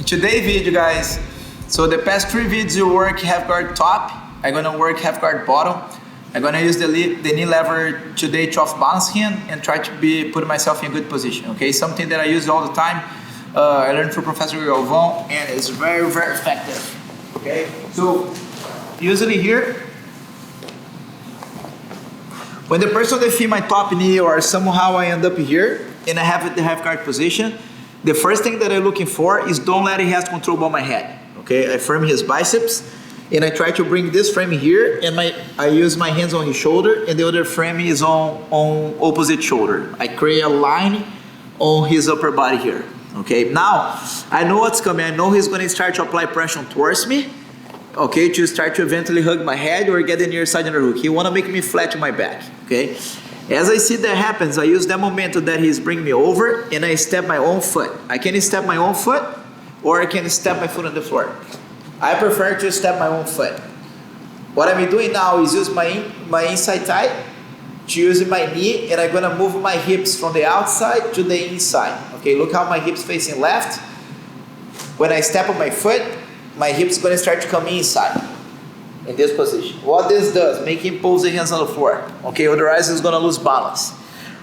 Today video, guys. So the past 3 videos you work half guard top, I'm gonna work half guard bottom. I'm gonna use the knee lever today to off balance hand and try to put myself in a good position. Okay, something that I use all the time. I learned from Professor Galvão, and it's very effective. Okay, so usually here, when the person they feel my top knee or somehow I end up here and I have the half guard position, the first thing that I'm looking for is don't let he has control over my head. Okay, I firm his biceps and I try to bring this frame here, and I use my hands on his shoulder and the other frame is on opposite shoulder. I create a line on his upper body here. Okay, now I know what's coming. I know he's going to start to apply pressure towards me. Okay, to start to eventually hug my head or get the near side underhook. He want to make me flat to my back. Okay, as I see that happens, I use that momentum that he's bringing me over and I step my own foot. I can step my own foot or I can step my foot on the floor. I prefer to step my own foot. What I'm doing now is use my inside thigh to use my knee, and I'm gonna move my hips from the outside to the inside. Okay, look how my hips facing left. When I step on my foot, my hips gonna start to come inside in this position. What this does, make him pose the hands on the floor. Okay, otherwise he's gonna lose balance.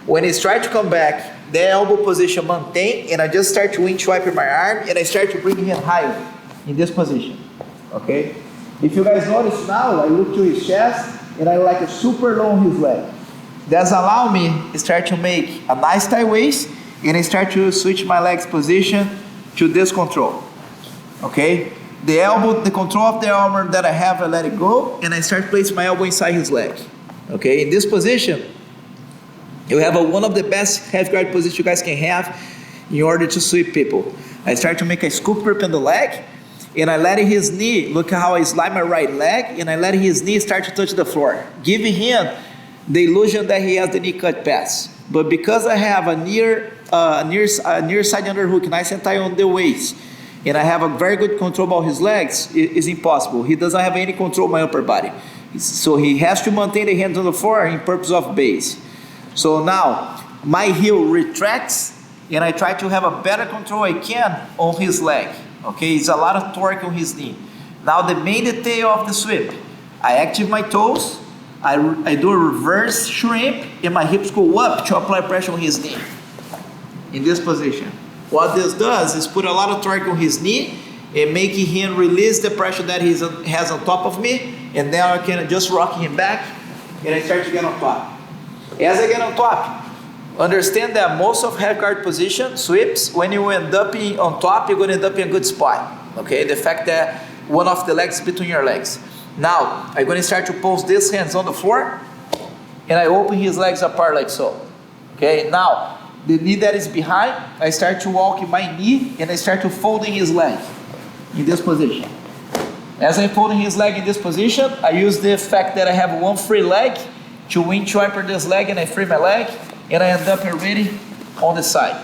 When he's trying to come back, the elbow position maintain, and I just start to windswipe my arm, and I start to bring him higher in this position. Okay, if you guys notice now, I look to his chest and I like a super long his leg. That's allow me to start to make a nice tie waist, and I start to switch my legs position to this control. Okay, the elbow, the control of the arm that I have, I let it go, and I start placing my elbow inside his leg. Okay, in this position, you have one of the best half guard positions you guys can have in order to sweep people. I start to make a scoop grip in the leg, and I let his knee, look how I slide my right leg, and I let his knee start to touch the floor, giving him the illusion that he has the knee cut pass. But because I have a near side underhook, nice and tight on the waist, and I have a very good control about his legs, it's impossible. He doesn't have any control of my upper body. So he has to maintain the hands on the floor in purpose of base. So now, my heel retracts, and I try to have a better control I can on his leg. Okay, it's a lot of torque on his knee. Now the main detail of the sweep, I activate my toes, I do a reverse shrimp, and my hips go up to apply pressure on his knee. In this position. What this does is put a lot of torque on his knee and making him release the pressure that he has on top of me, and now I can just rock him back and I start to get on top. As I get on top, understand that most of half guard position sweeps, when you end up on top, you're going to end up in a good spot. Okay, the fact that one of the legs between your legs. Now, I'm going to start to pose these hands on the floor, and I open his legs apart like so. Okay, now, the knee that is behind, I start to walk in my knee, and I start to folding his leg in this position. As I'm folding his leg in this position, I use the fact that I have one free leg to windswipe this leg, and I free my leg, and I end up already on the side.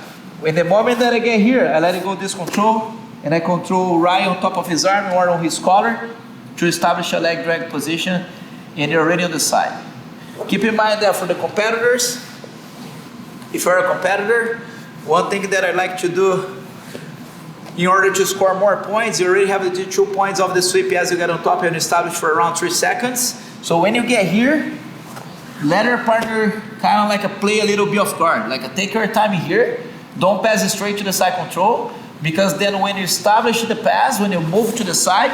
When the moment that I get here, I let it go this control, and I control right on top of his arm or on his collar to establish a leg drag position, and you're already on the side. Keep in mind that for the competitors, if you're a competitor, one thing that I like to do in order to score more points, you already have the 2 points of the sweep as you get on top and establish for around 3 seconds. So when you get here, let your partner kind of like play a little bit off guard, like take your time here, don't pass straight to the side control, because then when you establish the pass, when you move to the side,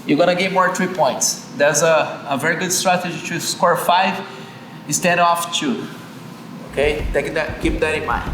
you're gonna get more 3 points. That's a very good strategy to score 5 instead of 2. Okay, keep that in mind.